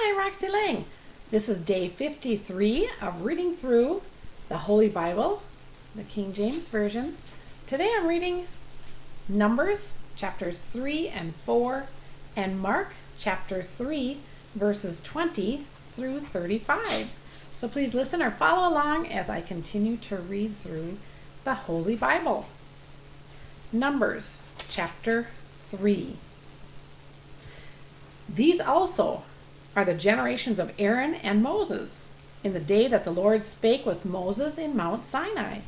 Hi, Roxy Lang. This is day 53 of reading through the Holy Bible, the King James Version. Today I'm reading Numbers chapters 3 and 4 and Mark chapter 3 verses 20 through 35. So please listen or follow along as I continue to read through the Holy Bible. Numbers chapter 3. These also are the generations of Aaron and Moses in the day that the Lord spake with Moses in Mount Sinai.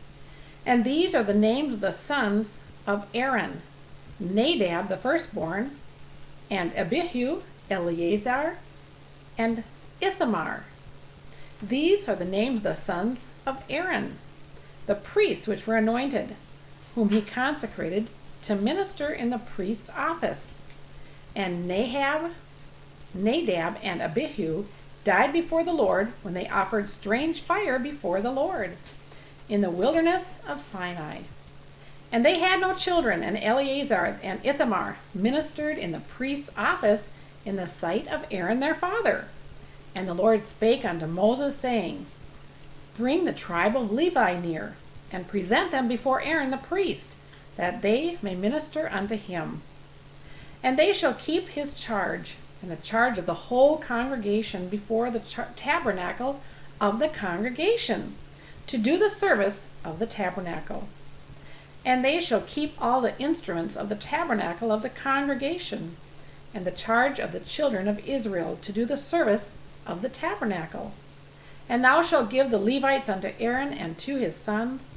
And these are the names of the sons of Aaron: Nadab the firstborn, and Abihu, Eleazar, and Ithamar. These are the names of the sons of Aaron, the priests which were anointed, whom he consecrated to minister in the priest's office. And Nadab and Abihu died before the Lord when they offered strange fire before the Lord in the wilderness of Sinai. And they had no children, and Eleazar and Ithamar ministered in the priest's office in the sight of Aaron their father. And the Lord spake unto Moses, saying, Bring the tribe of Levi near, and present them before Aaron the priest, that they may minister unto him. And they shall keep his charge, and the charge of the whole congregation before the tabernacle of the congregation, to do the service of the tabernacle. And they shall keep all the instruments of the tabernacle of the congregation, and the charge of the children of Israel, to do the service of the tabernacle. And thou shalt give the Levites unto Aaron and to his sons.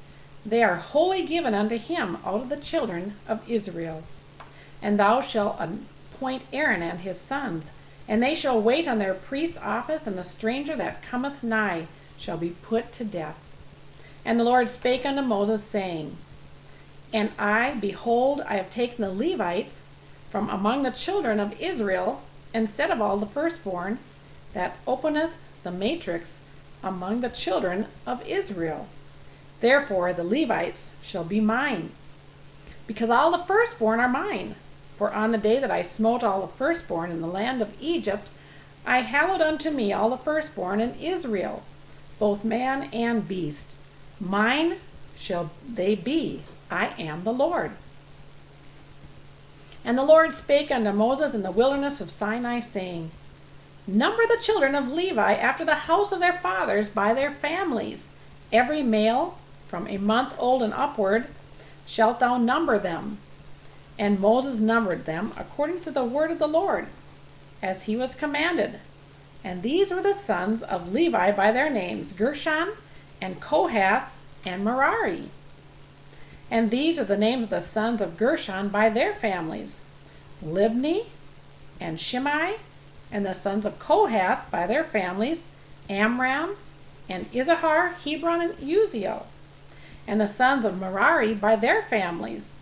They are wholly given unto him out of the children of Israel. And thou shalt appoint Aaron and his sons, and they shall wait on their priest's office, and the stranger that cometh nigh shall be put to death. And the Lord spake unto Moses, saying, And I, behold, I have taken the Levites from among the children of Israel, instead of all the firstborn, that openeth the matrix among the children of Israel. Therefore the Levites shall be mine, because all the firstborn are mine. For on the day that I smote all the firstborn in the land of Egypt, I hallowed unto me all the firstborn in Israel, both man and beast. Mine shall they be. I am the Lord. And the Lord spake unto Moses in the wilderness of Sinai, saying, Number the children of Levi after the house of their fathers by their families. Every male from a month old and upward shalt thou number them. And Moses numbered them according to the word of the Lord, as he was commanded. And these were the sons of Levi by their names, Gershon, and Kohath, and Merari. And these are the names of the sons of Gershon by their families, Libni, and Shimei. And the sons of Kohath by their families, Amram, and Issachar, Hebron, and Uzziel. And the sons of Merari by their families,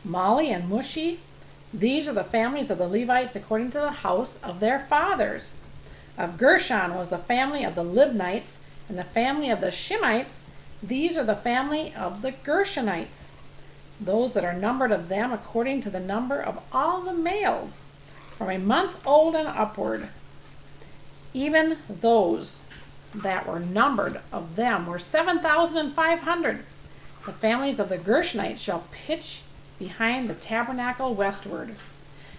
Mali and Mushi. These are the families of the Levites according to the house of their fathers. Of Gershon was the family of the Libnites, and the family of the Shimeites. These are the family of the Gershonites. Those that are numbered of them according to the number of all the males, from a month old and upward. Even those that were numbered of them were 7,500. The families of the Gershonites shall pitch behind the tabernacle westward.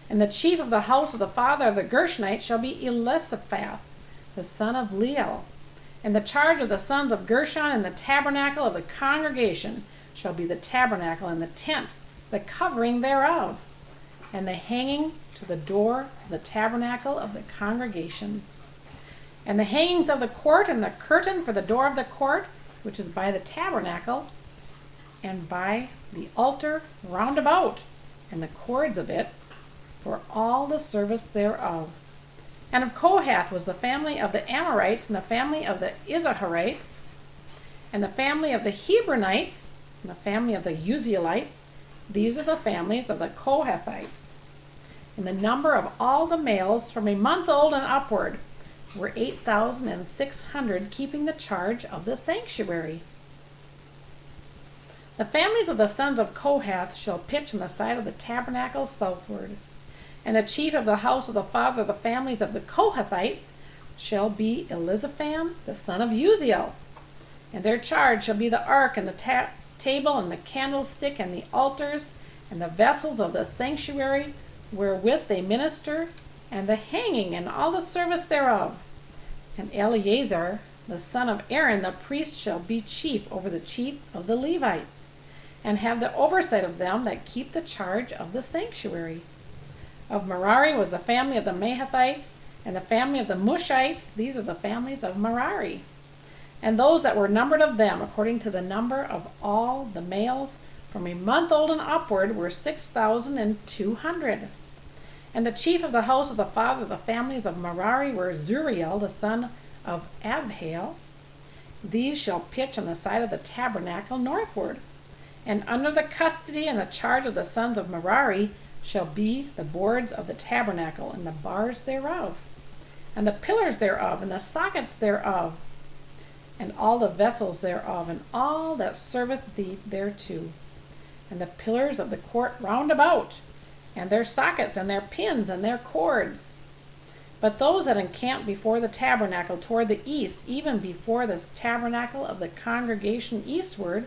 And the chief of the house of the father of the Gershonites shall be Elisaphat, the son of Leel. And the charge of the sons of Gershon in the tabernacle of the congregation shall be the tabernacle and the tent, the covering thereof, and the hanging to the door of the tabernacle of the congregation. And the hangings of the court, and the curtain for the door of the court, which is by the tabernacle, and by the altar round about, and the cords of it, for all the service thereof. And of Kohath was the family of the Amorites, and the family of the Issacharites, and the family of the Hebronites, and the family of the Uzzielites. These are the families of the Kohathites. And the number of all the males from a month old and upward were 8,600, keeping the charge of the sanctuary. The families of the sons of Kohath shall pitch on the side of the tabernacle southward. And the chief of the house of the father of the families of the Kohathites shall be Elizaphan, the son of Uziel. And their charge shall be the ark and the table and the candlestick and the altars and the vessels of the sanctuary wherewith they minister, and the hanging and all the service thereof. And Eleazar, the son of Aaron, the priest, shall be chief over the chief of the Levites, and have the oversight of them that keep the charge of the sanctuary. Of Merari was the family of the Mahathites, and the family of the Mushites. These are the families of Merari. And those that were numbered of them, according to the number of all the males, from a month old and upward, were 6,200. And the chief of the house of the father of the families of Merari were Zuriel, the son of Abhael. These shall pitch on the side of the tabernacle northward. And under the custody and the charge of the sons of Merari shall be the boards of the tabernacle, and the bars thereof, and the pillars thereof, and the sockets thereof, and all the vessels thereof, and all that serveth thee thereto, and the pillars of the court round about, and their sockets, and their pins, and their cords. But those that encamp before the tabernacle toward the east, even before the tabernacle of the congregation eastward,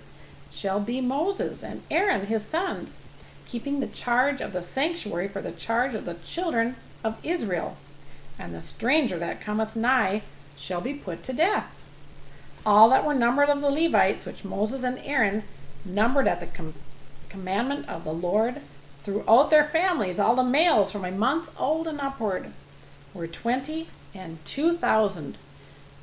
shall be Moses and Aaron his sons, keeping the charge of the sanctuary for the charge of the children of Israel. And the stranger that cometh nigh shall be put to death. All that were numbered of the Levites, which Moses and Aaron numbered at the commandment of the Lord, throughout their families, all the males from a month old and upward, were 22,000.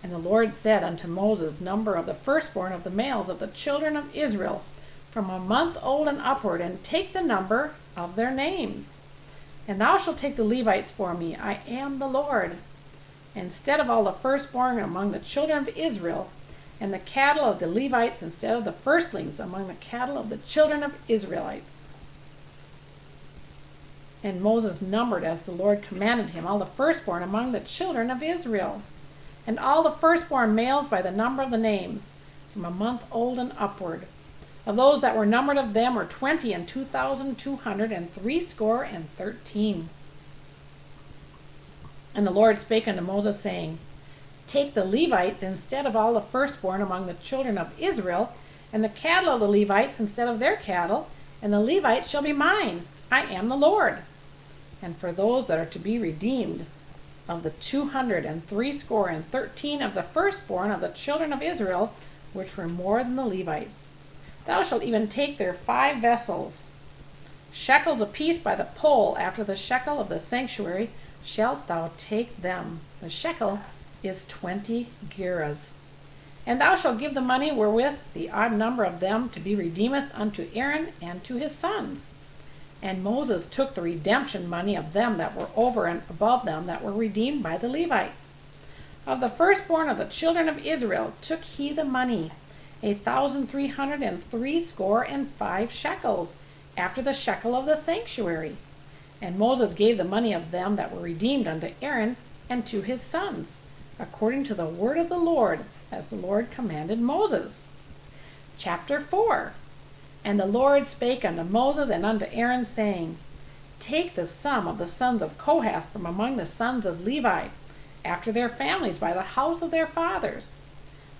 And the Lord said unto Moses, number of the firstborn of the males of the children of Israel, from a month old and upward, and take the number of their names. And thou shalt take the Levites for me. I am the Lord. Instead of all the firstborn among the children of Israel, and the cattle of the Levites instead of the firstlings among the cattle of the children of Israelites. And Moses numbered as the Lord commanded him all the firstborn among the children of Israel, and all the firstborn males by the number of the names, from a month old and upward. Of those that were numbered of them were 22,213. And the Lord spake unto Moses, saying, take the Levites instead of all the firstborn among the children of Israel, and the cattle of the Levites instead of their cattle, and the Levites shall be mine. I am the Lord. And for those that are to be redeemed, of the 213 of the firstborn of the children of Israel, which were more than the Levites, thou shalt even take their 5 vessels, shekels apiece by the pole, after the shekel of the sanctuary shalt thou take them. The shekel is 20 gerahs. And thou shalt give the money wherewith the odd number of them to be redeemeth unto Aaron and to his sons. And Moses took the redemption money of them that were over and above them that were redeemed by the Levites. Of the firstborn of the children of Israel took he the money, 1,365 shekels, after the shekel of the sanctuary. And Moses gave the money of them that were redeemed unto Aaron and to his sons, according to the word of the Lord, as the Lord commanded Moses. Chapter 4. And the Lord spake unto Moses and unto Aaron, saying, take the sum of the sons of Kohath from among the sons of Levi, after their families by the house of their fathers,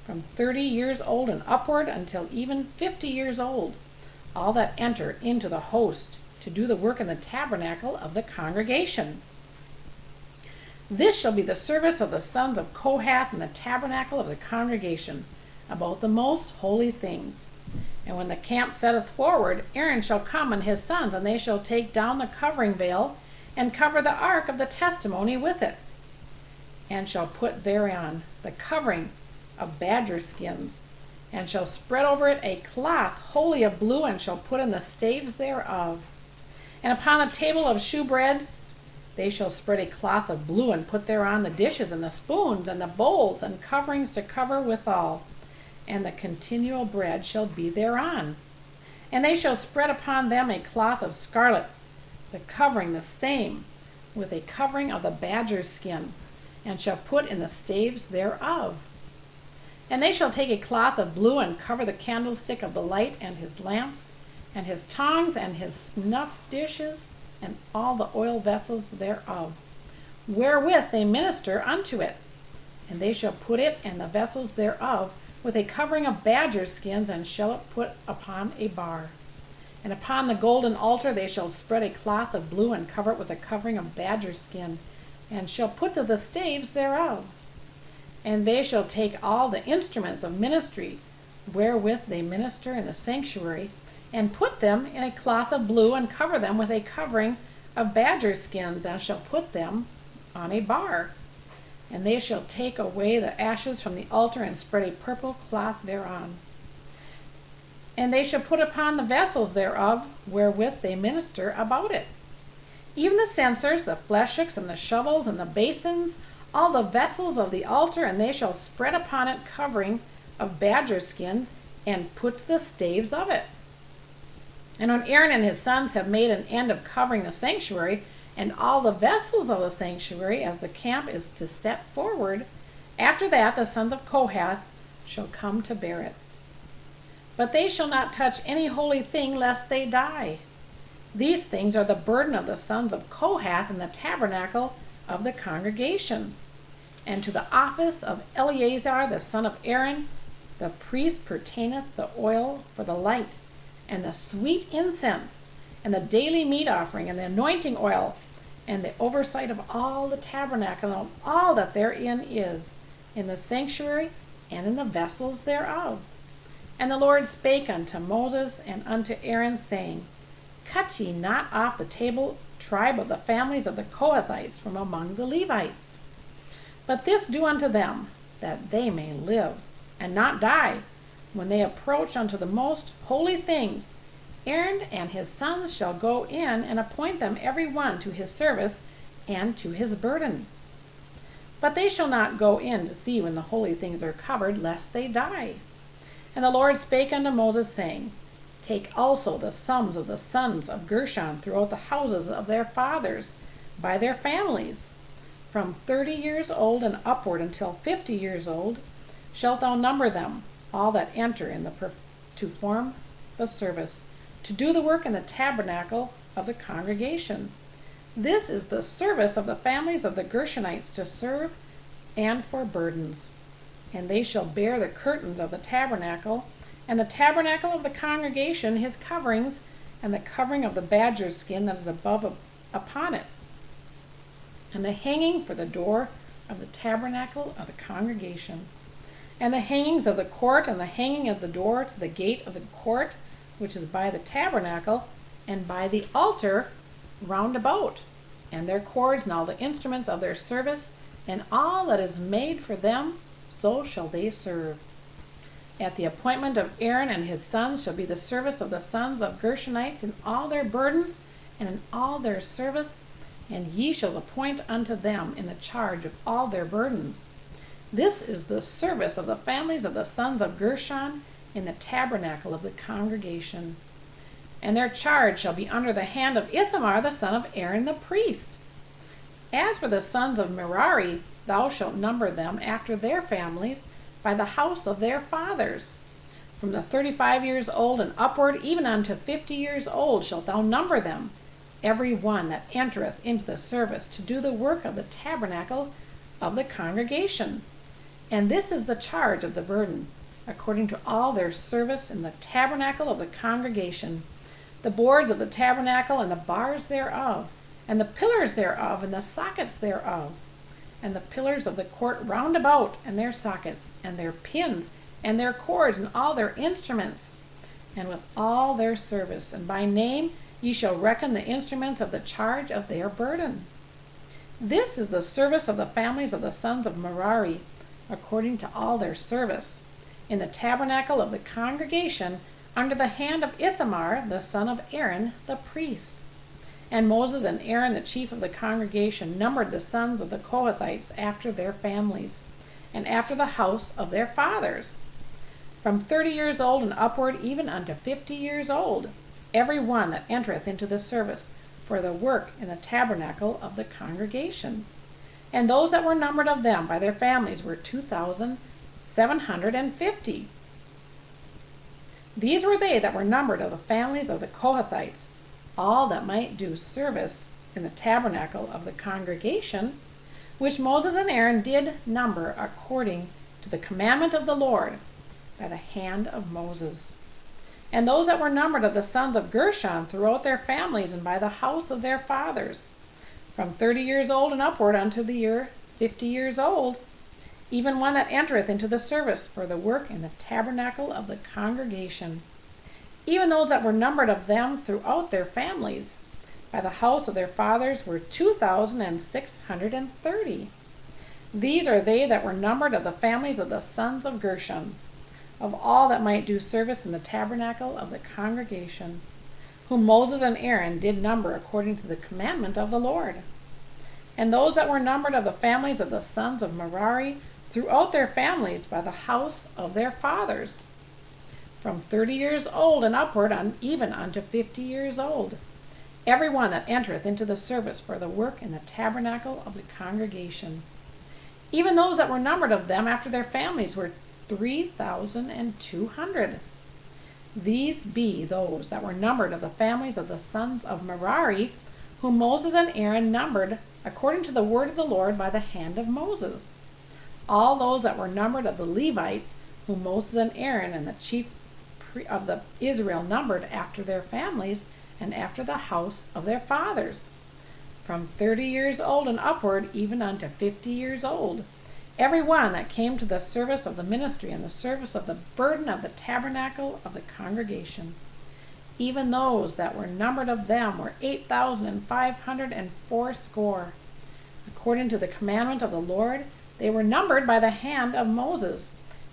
from 30 years old and upward until even 50 years old, all that enter into the host to do the work in the tabernacle of the congregation. This shall be the service of the sons of Kohath in the tabernacle of the congregation, about the most holy things. And when the camp setteth forward, Aaron shall come and his sons, and they shall take down the covering veil, and cover the ark of the testimony with it, and shall put thereon the covering of badger skins, and shall spread over it a cloth wholly of blue, and shall put in the staves thereof. And upon a table of shewbreads they shall spread a cloth of blue, and put thereon the dishes and the spoons and the bowls and coverings to cover withal, and the continual bread shall be thereon. And they shall spread upon them a cloth of scarlet, the covering the same, with a covering of the badger's skin, and shall put in the staves thereof. And they shall take a cloth of blue, and cover the candlestick of the light, and his lamps, and his tongs, and his snuff dishes, and all the oil vessels thereof, wherewith they minister unto it. And they shall put it and the vessels thereof with a covering of badger skins, and shall it put upon a bar. And upon the golden altar they shall spread a cloth of blue, and cover it with a covering of badger skin, and shall put to the staves thereof. And they shall take all the instruments of ministry wherewith they minister in the sanctuary, and put them in a cloth of blue, and cover them with a covering of badger skins, and shall put them on a bar. And they shall take away the ashes from the altar, and spread a purple cloth thereon. And they shall put upon the vessels thereof wherewith they minister about it, even the censers, the fleshhooks, and the shovels, and the basins, all the vessels of the altar, and they shall spread upon it covering of badger skins, and put the staves of it. And when Aaron and his sons have made an end of covering the sanctuary, and all the vessels of the sanctuary, as the camp is to set forward, after that the sons of Kohath shall come to bear it. But they shall not touch any holy thing, lest they die. These things are the burden of the sons of Kohath in the tabernacle of the congregation. And to the office of Eleazar the son of Aaron, the priest, pertaineth the oil for the light, and the sweet incense, and the daily meat offering, and the anointing oil, and the oversight of all the tabernacle, and of all that therein is, in the sanctuary, and in the vessels thereof. And the Lord spake unto Moses and unto Aaron, saying, Cut ye not off the table tribe of the families of the Kohathites from among the Levites. But this do unto them, that they may live, and not die, when they approach unto the most holy things. Aaron and his sons shall go in, and appoint them every one to his service and to his burden. But they shall not go in to see when the holy things are covered, lest they die. And the Lord spake unto Moses, saying, Take also the sums of the sons of Gershon throughout the houses of their fathers, by their families, from 30 years old and upward until 50 years old, shalt thou number them, all that enter in to form the service, to do the work in the tabernacle of the congregation. This is the service of the families of the Gershonites, to serve and for burdens. And they shall bear the curtains of the tabernacle, and the tabernacle of the congregation, his coverings, and the covering of the badger skin that is above upon it, and the hanging for the door of the tabernacle of the congregation, and the hangings of the court, and the hanging of the door to the gate of the court, which is by the tabernacle, and by the altar round about, and their cords, and all the instruments of their service, and all that is made for them, so shall they serve. At the appointment of Aaron and his sons shall be the service of the sons of Gershonites in all their burdens, and in all their service, and ye shall appoint unto them in the charge of all their burdens. This is the service of the families of the sons of Gershon in the tabernacle of the congregation. And their charge shall be under the hand of Ithamar the son of Aaron the priest. As for the sons of Merari, thou shalt number them after their families by the house of their fathers. From the 35 years old and upward, even unto 50 years old, shalt thou number them, every one that entereth into the service, to do the work of the tabernacle of the congregation. And this is the charge of the burden, according to all their service in the tabernacle of the congregation, the boards of the tabernacle, and the bars thereof, and the pillars thereof, and the sockets thereof, and the pillars of the court round about, and their sockets, and their pins, and their cords, and all their instruments, and with all their service. And by name ye shall reckon the instruments of the charge of their burden. This is the service of the families of the sons of Merari, according to all their service, in the tabernacle of the congregation, under the hand of Ithamar the son of Aaron the priest. And Moses and Aaron the chief of the congregation numbered the sons of the Kohathites after their families, and after the house of their fathers, from 30 years old and upward, even unto 50 years old, every one that entereth into the service for the work in the tabernacle of the congregation. And those that were numbered of them by their families were 2,750. These were they that were numbered of the families of the Kohathites, all that might do service in the tabernacle of the congregation, which Moses and Aaron did number according to the commandment of the Lord by the hand of Moses. And those that were numbered of the sons of Gershon throughout their families and by the house of their fathers, from 30 years old and upward unto the year 50 years old, even one that entereth into the service for the work in the tabernacle of the congregation. Even those that were numbered of them throughout their families, by the house of their fathers, were 2,630. These are they that were numbered of the families of the sons of Gershon, of all that might do service in the tabernacle of the congregation, whom Moses and Aaron did number according to the commandment of the Lord. And those that were numbered of the families of the sons of Merari throughout their families by the house of their fathers, from 30 years old and upward, even unto 50 years old, every one that entereth into the service for the work in the tabernacle of the congregation. Even those that were numbered of them after their families were 3,200. These be those that were numbered of the families of the sons of Merari, whom Moses and Aaron numbered according to the word of the Lord by the hand of Moses. All those that were numbered of the Levites, whom Moses and Aaron and the chief of the Israel numbered after their families and after the house of their fathers, from 30 years old and upward, even unto 50 years old, every one that came to the service of the ministry and the service of the burden of the tabernacle of the congregation. Even those that were numbered of them were 8,580. According to the commandment of the Lord, they were numbered by the hand of Moses,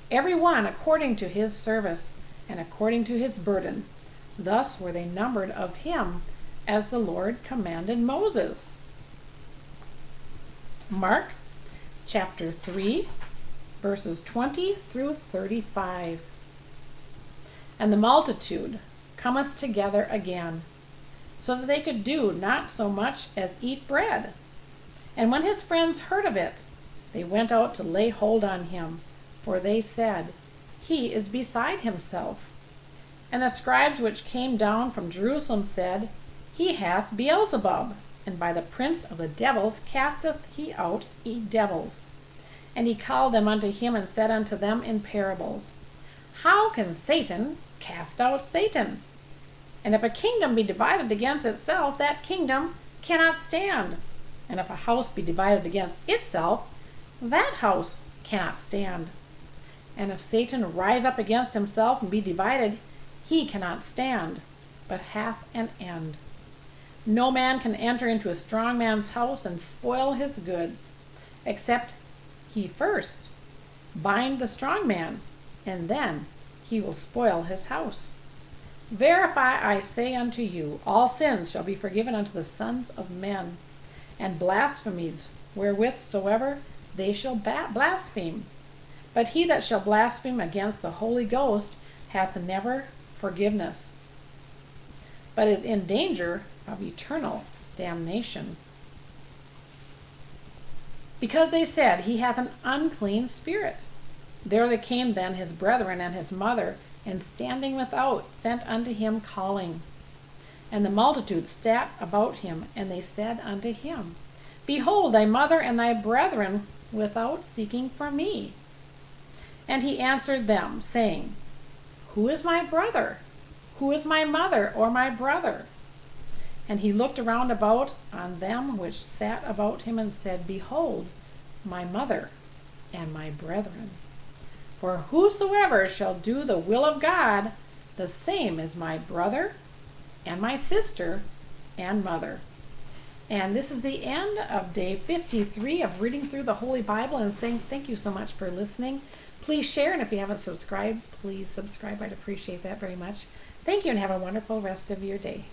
every one according to his service and according to his burden. Thus were they numbered of him, as the Lord commanded Moses. Mark chapter 3, verses 20 through 35. And the multitude cometh together again, so that they could do not so much as eat bread. And when his friends heard of it, they went out to lay hold on him, for they said, He is beside himself. And the scribes which came down from Jerusalem said, He hath Beelzebub, and by the prince of the devils casteth he out devils. And he called them unto him, and said unto them in parables, How can Satan cast out Satan? And if a kingdom be divided against itself, that kingdom cannot stand. And if a house be divided against itself, that house cannot stand. And if Satan rise up against himself and be divided, he cannot stand, but hath an end. No man can enter into a strong man's house and spoil his goods, except he first bind the strong man, and then he will spoil his house. Verify, I say unto you, all sins shall be forgiven unto the sons of men, and blasphemies wherewith soever they shall blaspheme. But he that shall blaspheme against the Holy Ghost hath never forgiveness, but is in danger of eternal damnation. Because they said, He hath an unclean spirit. There came then his brethren and his mother, and standing without, sent unto him, calling. And the multitude sat about him, and they said unto him, Behold, thy mother and thy brethren without, seeking for me. And he answered them, saying, Who is my brother? Who is my mother or my brother? And he looked around about on them which sat about him, and said, Behold, my mother and my brethren. For whosoever shall do the will of God, the same is my brother and my sister and mother. And this is the end of day 53 of reading through the Holy Bible and saying thank you so much for listening. Please share, and if you haven't subscribed, please subscribe. I'd appreciate that very much. Thank you, and have a wonderful rest of your day.